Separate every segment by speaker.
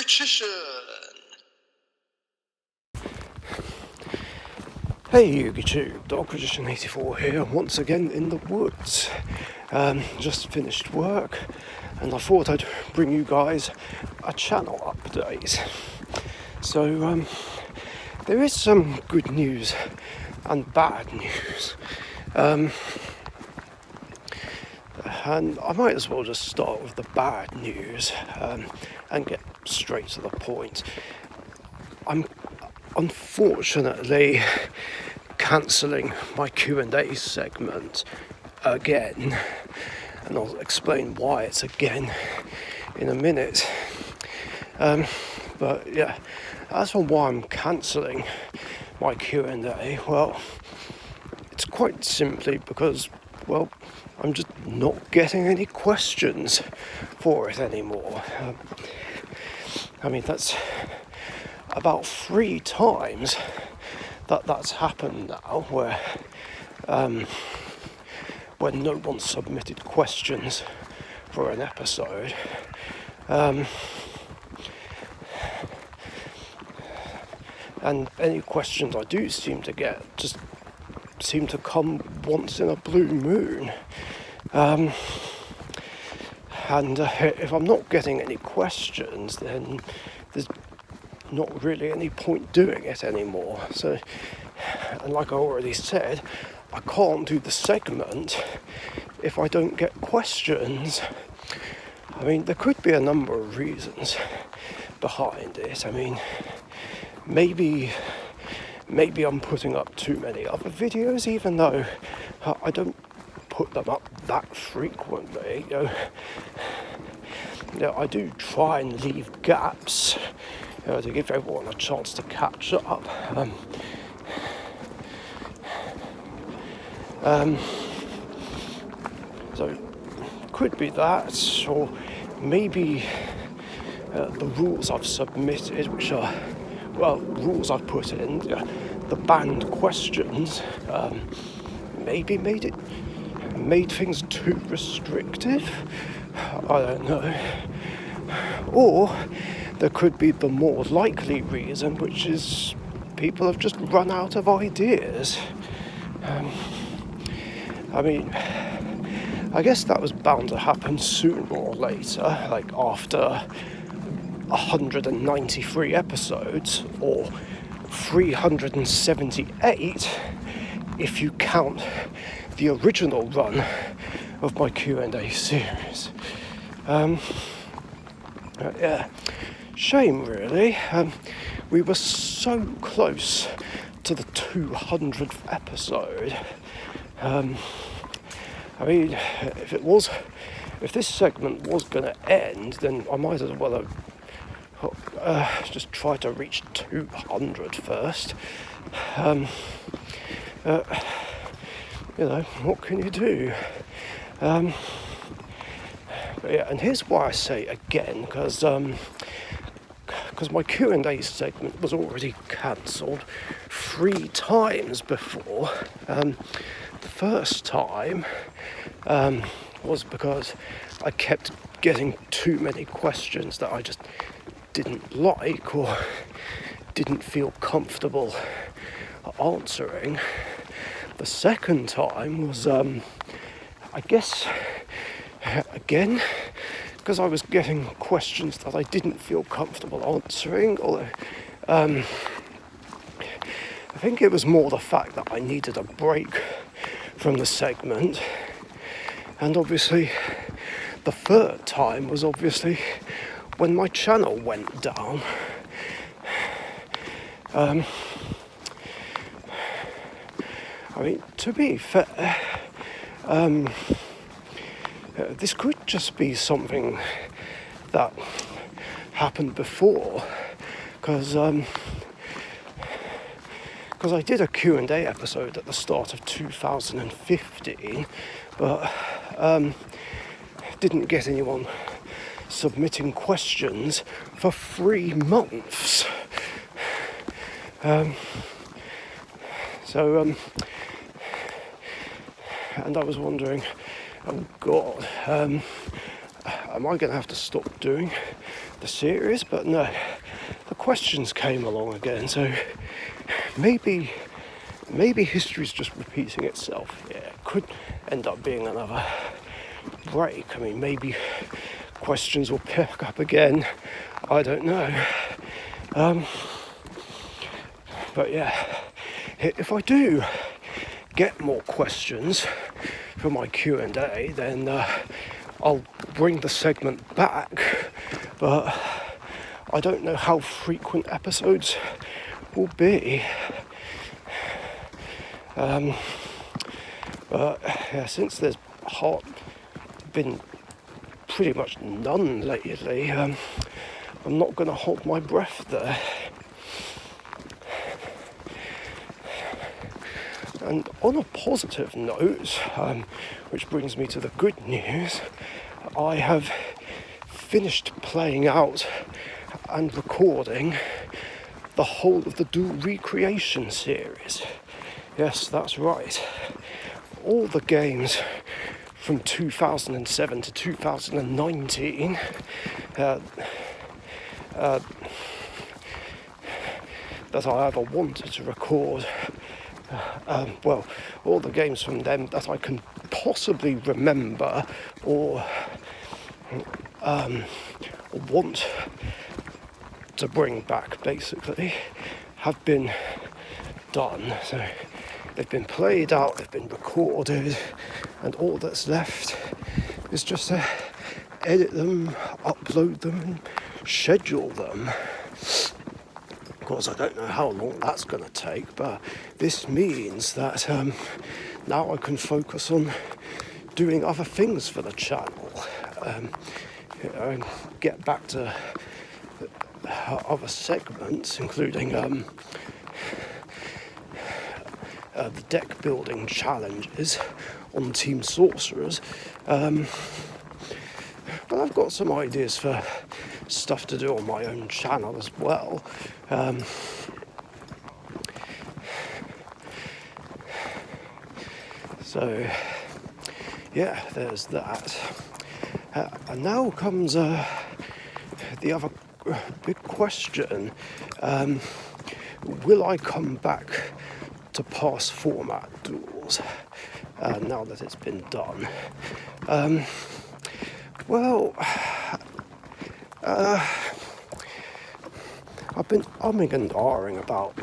Speaker 1: Recreation.
Speaker 2: Hey YouTube, Dogmagician84 here, once again in the woods. Just finished work and I thought I'd bring you guys a channel update. So there is some good news and bad news. And I might as well just start with the bad news and get straight to the point. I'm unfortunately cancelling my Q&A segment again, and I'll explain why it's again in a minute. But yeah, as for why I'm cancelling my Q&A, well, it's quite simply because, well, I'm just not getting any questions for it anymore. I mean, that's about 3 times that's happened now, where when no one submitted questions for an episode. And any questions I do seem to get just seem to come once in a blue moon. And if I'm not getting any questions, then there's not really any point doing it anymore. So, and like I already said, I can't do the segment if I don't get questions. I mean, there could be a number of reasons behind it. I mean, maybe I'm putting up too many other videos, even though I don't put them up that frequently. You know, I do try and leave gaps to give everyone a chance to catch up. So could be that, or maybe the rules I've submitted, which are, well, rules I've put in, the banned questions, maybe made things too restrictive. I don't know. Or there could be the more likely reason, which is people have just run out of ideas. I mean, I guess that was bound to happen sooner or later, like after 193 episodes, or 378 if you count the original run of my Q&A series. Yeah, shame really. We were so close to the 200th episode. I mean, if this segment was going to end, then I might as well have just tried to reach 200 first. You know, what can you do? But yeah, and here's why I say again, because my Q&A segment was already cancelled 3 times before. The first time was because I kept getting too many questions that I just didn't like or didn't feel comfortable answering. The second time was, I guess, again, because I was getting questions that I didn't feel comfortable answering, although I think it was more the fact that I needed a break from the segment. And obviously the third time was obviously when my channel went down. I mean, to be fair, this could just be something that happened before, because I did a Q&A episode at the start of 2015, but didn't get anyone submitting questions for 3 months. And I was wondering, oh God, am I going to have to stop doing the series, but no, the questions came along again, so maybe history's just repeating itself. Yeah, it could end up being another break. I mean, maybe questions will pick up again, I don't know. But yeah, if I do get more questions for my Q&A, then I'll bring the segment back, but I don't know how frequent episodes will be. But yeah, since there's been pretty much none lately, I'm not going to hold my breath there. And on a positive note, which brings me to the good news, I have finished playing out and recording the whole of the Duel Recreation series. Yes, that's right. All the games from 2007 to 2019 that I ever wanted to record. Well, all the games from them that I can possibly remember or want to bring back, basically, have been done. So they've been played out, they've been recorded, and all that's left is just to edit them, upload them, and schedule them. Of course, I don't know how long that's going to take, but this means that now I can focus on doing other things for the channel. And get back to other segments, including the deck building challenges on Team Sorcerers. But I've got some ideas for stuff to do on my own channel as well. So yeah, there's that. And now comes the other big question. Will I come back to past format duels now that it's been done? Well, I've been umming and ahhing about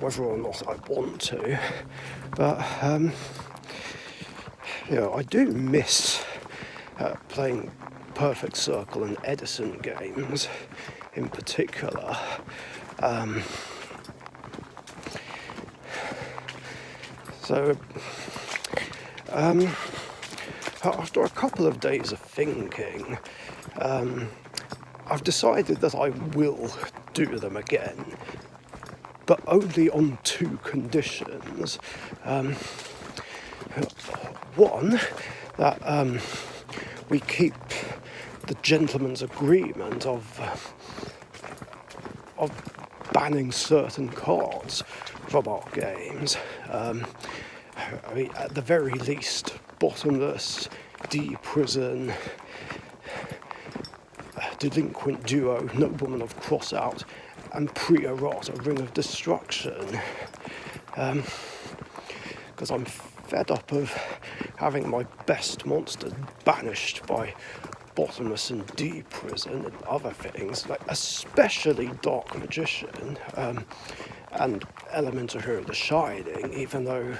Speaker 2: whether or not I want to, but I do miss playing Perfect Circle and Edison games in particular. So after a couple of days of thinking, I've decided that I will do them again, but only on two conditions. One, that we keep the gentleman's agreement of banning certain cards from our games. I mean, at the very least, Bottomless, D-Prison, Delinquent Duo, Nobleman of Crossout, and Pre-Errata, Ring of Destruction. Because I'm fed up of having my best monsters banished by Bottomless and D-Prison and other things, like especially Dark Magician and Elemental Hero The Shining, even though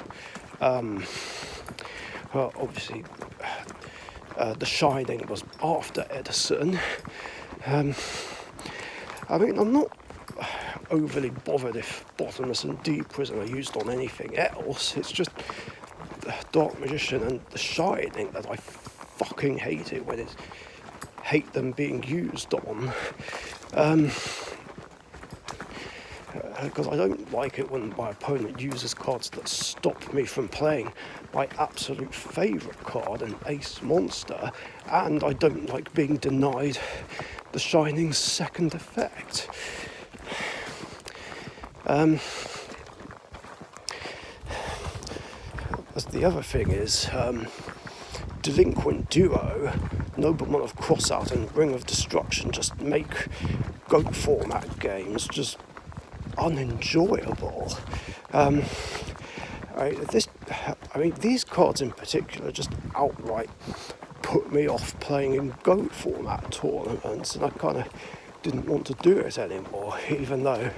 Speaker 2: obviously The Shining was after Edison. I mean, I'm not overly bothered if Bottomless and D-Prison are used on anything else. It's just Dark Magician and The Shining that I fucking hate it when hate them being used on. Because I don't like it when my opponent uses cards that stop me from playing my absolute favourite card, an ace monster, and I don't like being denied The Shining's second effect. As the other thing is, Delinquent Duo, nobleman of Crossout and Ring of Destruction just make GOAT format games just unenjoyable. These cards in particular just outright put me off playing in GOAT format tournaments, and I kind of didn't want to do it anymore, even though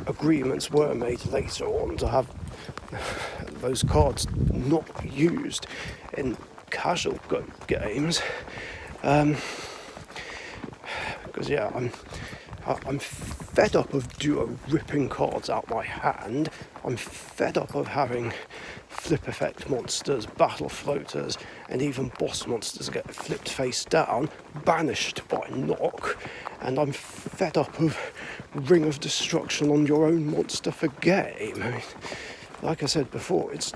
Speaker 2: agreements were made later on to have those cards not used in casual GOAT games. Because I'm fed up of duo ripping cards out my hand. I'm fed up of having flip effect monsters, battle floaters, and even boss monsters get flipped face down, banished by knock. And I'm fed up of Ring of Destruction on your own monster for game. I mean, like I said before, it's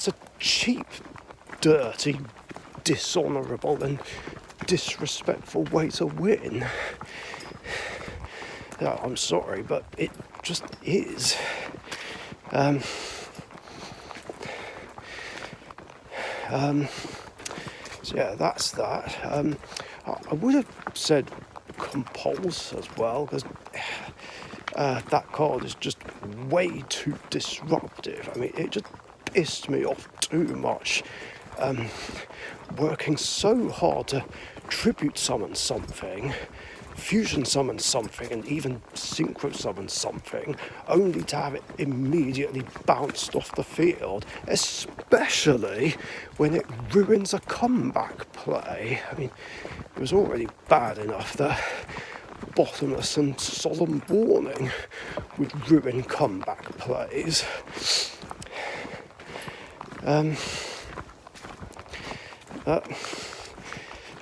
Speaker 2: a cheap, dirty, dishonourable and disrespectful way to win. I'm sorry, but it just is. So yeah, that's that. I would have said Compulse as well, because that card is just way too disruptive. I mean, it just pissed me off too much. Working so hard to tribute summon something, fusion summon something, and even synchro summon something, only to have it immediately bounced off the field, especially when it ruins a comeback play. I mean, it was already bad enough that Bottomless and Solemn Warning would ruin comeback plays.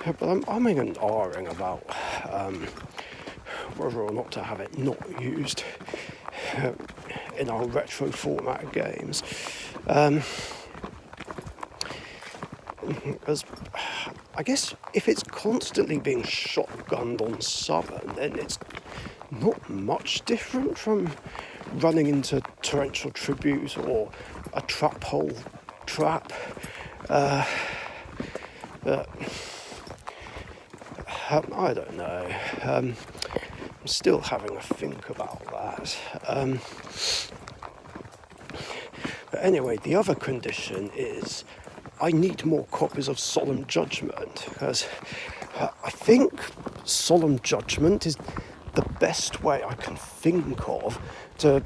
Speaker 2: But I'm umming and ahhing about whether or not to have it not used in our retro format games. Because I guess if it's constantly being shotgunned on summon, then it's not much different from running into Torrential Tribute or a Trap Hole Trap. But I don't know. I'm still having a think about that. But anyway, the other condition is I need more copies of Solemn Judgment, because I think Solemn Judgment is the best way I can think of to...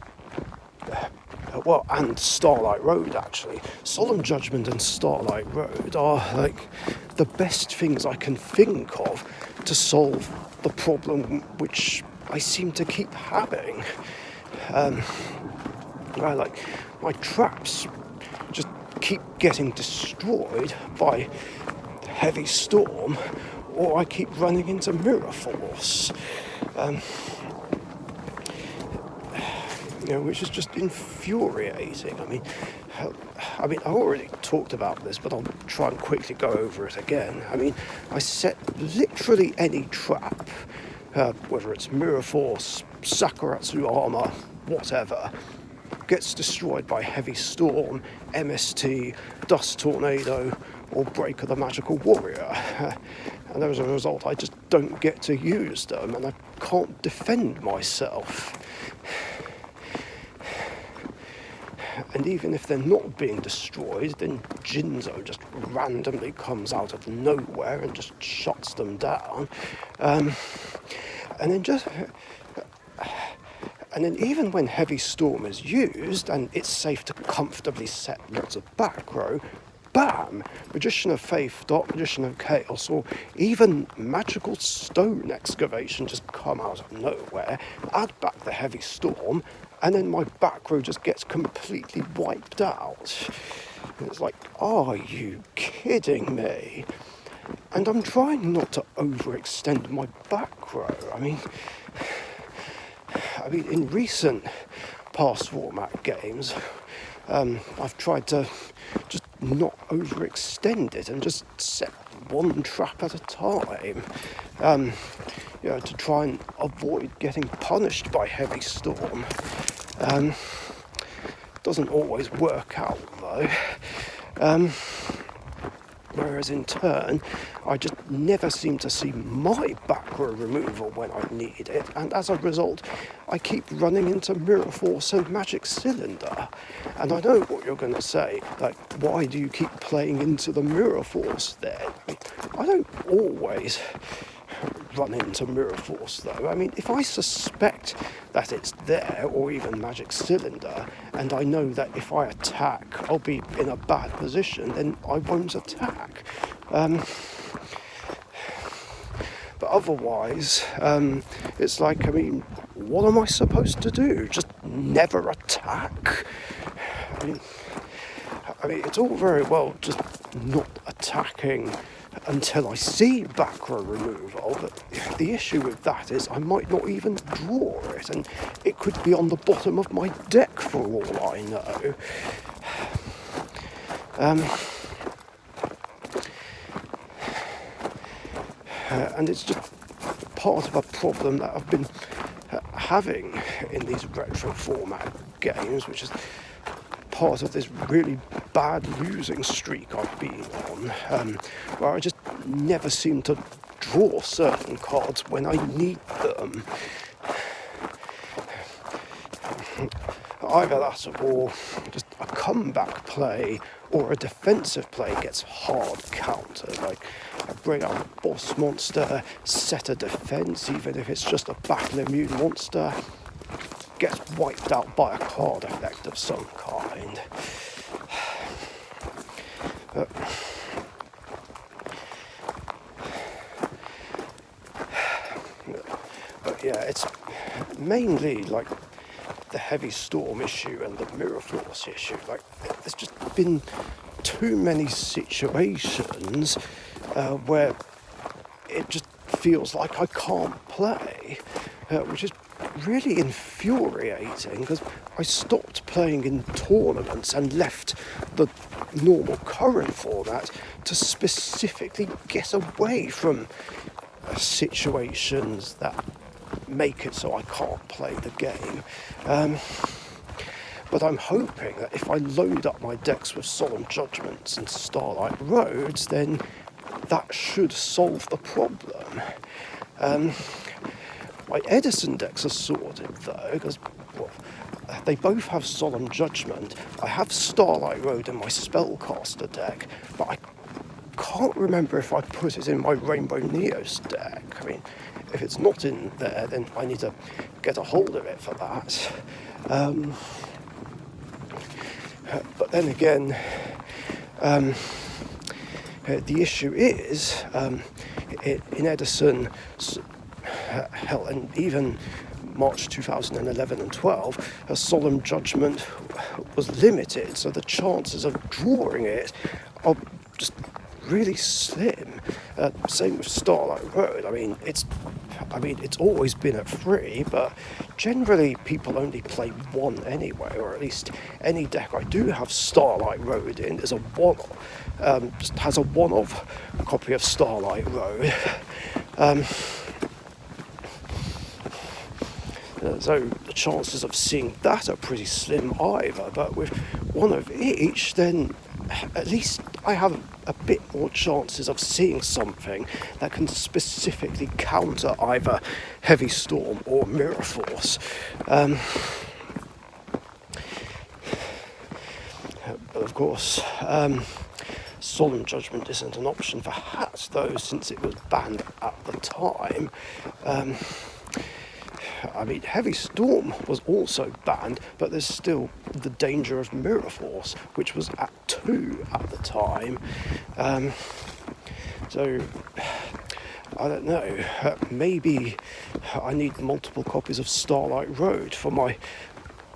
Speaker 2: and Starlight Road, actually. Solemn Judgment and Starlight Road are like the best things I can think of to solve the problem which I seem to keep having. My traps just keep getting destroyed by Heavy Storm, or I keep running into Mirror Force. Which is just infuriating. I mean, I already talked about this, but I'll try and quickly go over it again. I mean, I set literally any trap, whether it's Mirror Force, Sakuratsu Armor, whatever, gets destroyed by Heavy Storm, MST, Dust Tornado, or Break of the Magical Warrior. And as a result, I just don't get to use them, and I can't defend myself. And even if they're not being destroyed, then Jinzo just randomly comes out of nowhere and just shuts them down. And then even when Heavy Storm is used and it's safe to comfortably set lots of back row, bam! Magician of Faith, Dark Magician of Chaos, or even Magical Stone Excavation just come out of nowhere, add back the Heavy Storm, and then my back row just gets completely wiped out. And it's like, are you kidding me? And I'm trying not to overextend my back row. I mean, in recent past format games, I've tried to just not overextend it and just set one trap at a time, to try and avoid getting punished by Heavy Storm. Doesn't always work out though. Whereas in turn, I just never seem to see my back row removal when I need it, and as a result, I keep running into Mirror Force and Magic Cylinder. And I know what you're going to say, like, why do you keep playing into the Mirror Force then? I don't always run into Mirror Force though. I mean, if I suspect that it's there, or even Magic Cylinder, and I know that if I attack I'll be in a bad position, then I won't attack. But otherwise, it's like, I mean, what am I supposed to do? Just never attack? I mean, it's all very well just not attacking until I see back row removal, but the issue with that is I might not even draw it, and it could be on the bottom of my deck for all I know. And it's just part of a problem that I've been having in these retro format games, which is part of this really bad losing streak I've been on, where I just never seem to draw certain cards when I need them. Either that or just a comeback play or a defensive play gets hard countered. Like, I bring out a boss monster, set a defense, even if it's just a battle immune monster, gets wiped out by a card effect of some kind. But yeah, it's mainly like the Heavy Storm issue and the Mirror Force issue. Like, there's just been too many situations where it just feels like I can't play, which is really infuriating, because I stopped playing in tournaments and left the normal current format to specifically get away from situations that make it so I can't play the game. But I'm hoping that if I load up my decks with Solemn Judgments and Starlight Roads, then that should solve the problem. My Edison decks are sorted though, because they both have Solemn Judgment. I have Starlight Road in my Spellcaster deck, but I can't remember if I put it in my Rainbow Neos deck. I mean, if it's not in there, then I need to get a hold of it for that. But then again, the issue is, in Edison, hell, and even March 2011 and 12, a Solemn Judgment was limited, so the chances of drawing it are just really slim. Same with Starlight Road. I mean, it's always been at 3, but generally people only play 1 anyway, or at least any deck I do have Starlight Road in is a one-off, just has a one-off copy of Starlight Road. So the chances of seeing that are pretty slim either, but with one of each, then at least I have a bit more chances of seeing something that can specifically counter either Heavy Storm or Mirror Force. But of course, Solemn Judgment isn't an option for hats though, since it was banned at the time. I mean, Heavy Storm was also banned, but there's still the danger of Mirror Force, which was at 2 at the time. So, I don't know, maybe I need multiple copies of Starlight Road for my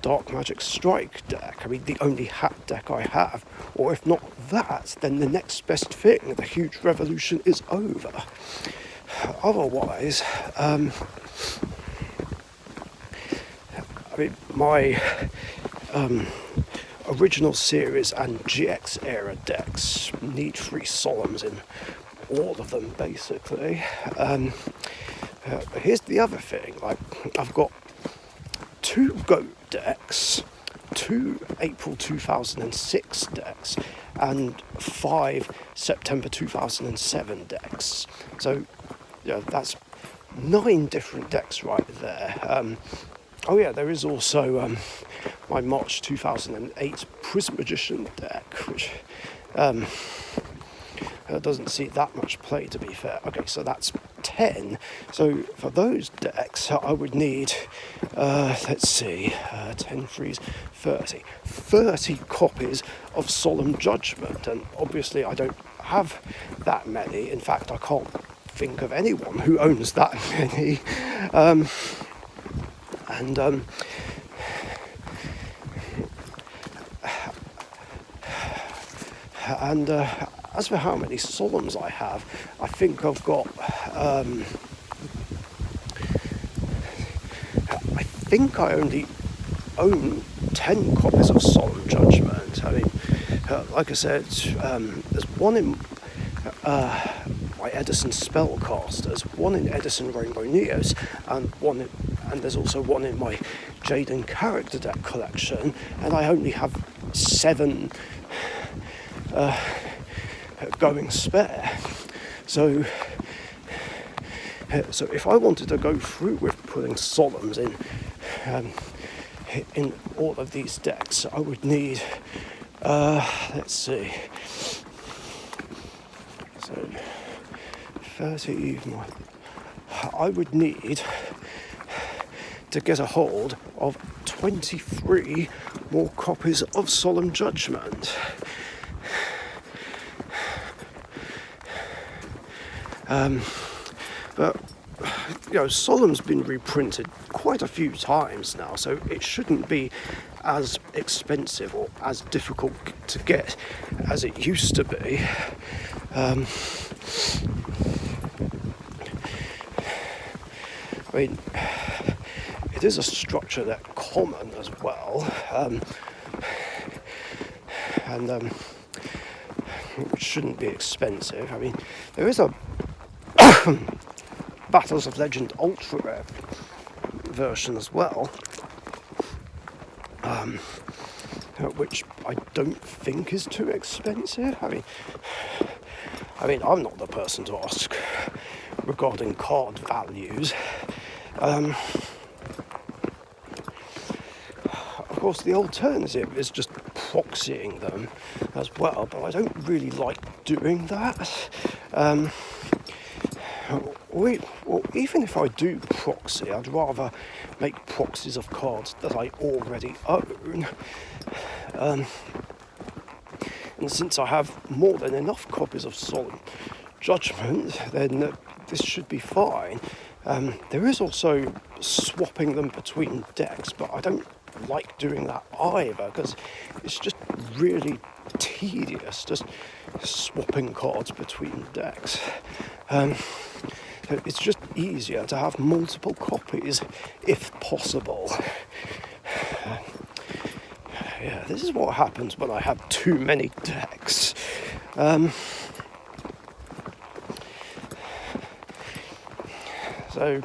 Speaker 2: Dark Magic Strike deck. I mean, the only hat deck I have. Or if not that, then the next best thing, the Huge Revolution, is over. Otherwise, I mean, my original series and GX era decks need 3 Solemns in all of them, basically. But here's the other thing, like, I've got 2 GOAT decks, 2 April 2006 decks and 5 September 2007 decks. So, that's 9 different decks right there. Oh yeah, there is also my March 2008 Prismagician deck, which doesn't see that much play, to be fair. Okay, so that's 10. So for those decks, I would need, 10 frees, 30. 30 copies of Solemn Judgment, and obviously I don't have that many. In fact, I can't think of anyone who owns that many. As for how many Solemns I have, I think I've got, I think I only own 10 copies of Solemn Judgment. I mean, like I said, there's one in my Edison Spellcasters, one in Edison Rainbow Neos, and there's also one in my Jaden character deck collection, and I only have 7 going spare. So if I wanted to go through with putting Solemns in all of these decks, I would need, so 30, I would need to get a hold of 23 more copies of Solemn Judgment. But Solemn's been reprinted quite a few times now, so it shouldn't be as expensive or as difficult to get as it used to be. I mean, it is a structure that's common as well, which shouldn't be expensive. I mean, there is a Battles of Legend Ultra Rare version as well, which I don't think is too expensive. I mean, I'm not the person to ask regarding card values. Of course, the alternative is just proxying them as well, but I don't really like doing that. Well, even if I do proxy, I'd rather make proxies of cards that I already own. And since I have more than enough copies of Solemn Judgment, then this should be fine. There is also swapping them between decks, but I don't like doing that either, because it's just really tedious, just swapping cards between decks. It's just easier to have multiple copies if possible. Yeah, this is what happens when I have too many decks. So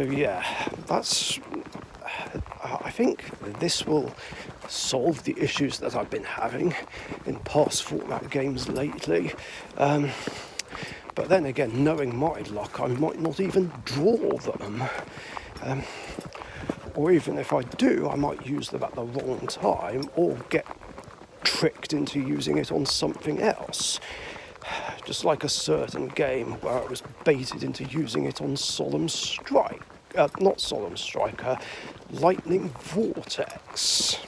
Speaker 2: yeah, I think this will solve the issues that I've been having in past format games lately. But then again, knowing my luck, I might not even draw them. Or even if I do, I might use them at the wrong time or get tricked into using it on something else. Just like a certain game where I was baited into using it on Solemn Strike. Not Solemn Striker, Lightning Vortex.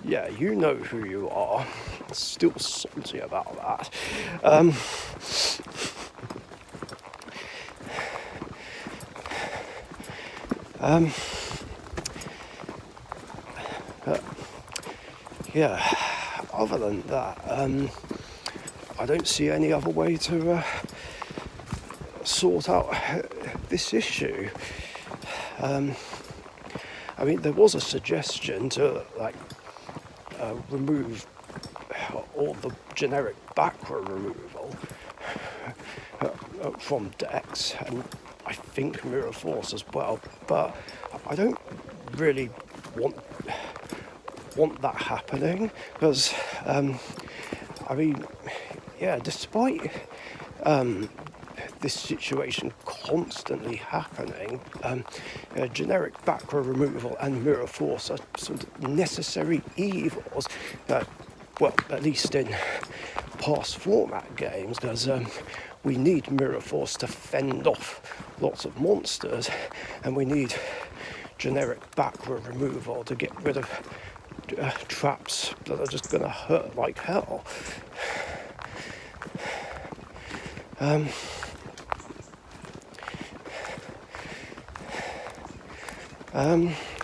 Speaker 2: Yeah, you know who you are. Still salty about that. Yeah, other than that, I don't see any other way to sort out this issue. I mean, there was a suggestion to remove all the generic backrow removal from decks, and I think Mirror Force as well, but I don't really want that happening, because I mean, yeah, despite this situation constantly happening, generic background removal and Mirror Force are sort of necessary evils, well, at least in past format games, because we need Mirror Force to fend off lots of monsters, and we need generic background removal to get rid of traps that are just going to hurt like hell.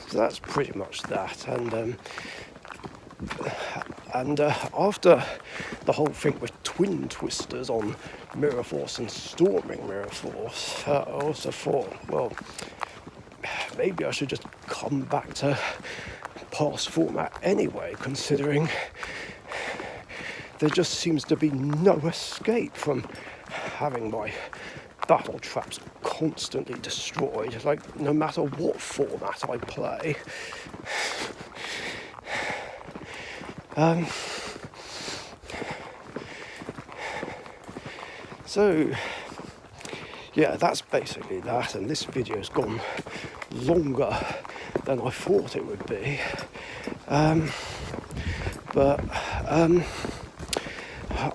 Speaker 2: So that's pretty much that, and after the whole thing with Twin Twisters on Mirror Force and Storming Mirror Force, I also thought, well, maybe I should just come back to past format anyway, considering there just seems to be no escape from having my battle traps constantly destroyed, like no matter what format I play. So yeah, that's basically that, and this video's gone longer than I thought it would be, but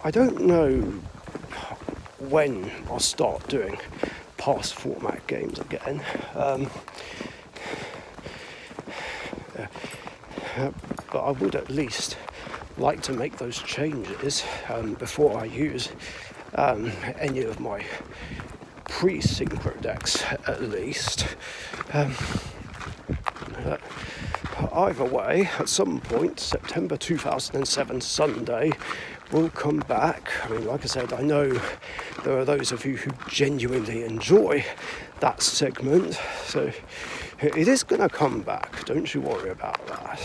Speaker 2: I don't know when I'll start doing past format games again. But I would at least like to make those changes before I use any of my pre-synchro decks, at least. Either way, at some point, September 2007 Sunday will come back. I mean, like I said, I know there are those of you who genuinely enjoy that segment, so it is going to come back, don't you worry about that.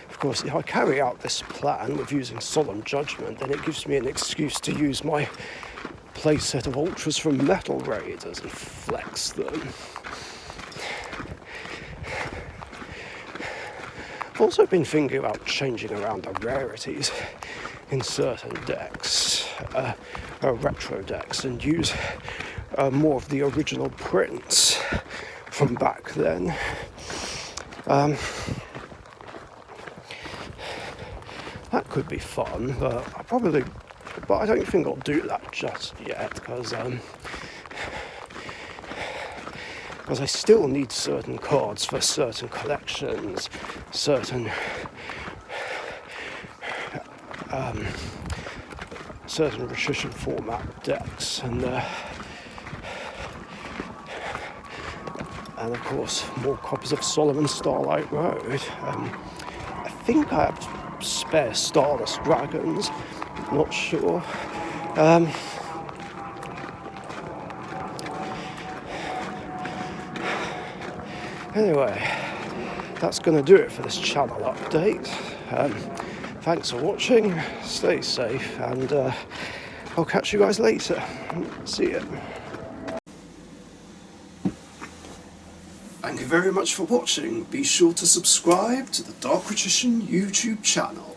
Speaker 2: Of course, if I carry out this plan with using Solemn Judgment, then it gives me an excuse to use my playset of Ultras from Metal Raiders and flex them. I've also been thinking about changing around the rarities in certain decks, retro decks, and use more of the original prints from back then. That could be fun, but I don't think I'll do that just yet, because I still need certain cards for certain collections, certain Retrition format decks, and of course more copies of Solomon Starlight Road. I think I have spare Stardust Dragons, not sure. Anyway, that's going to do it for this channel update. Thanks for watching, stay safe, and I'll catch you guys later. See ya. Thank you very much for watching. Be sure to subscribe to the Dark Magician YouTube channel.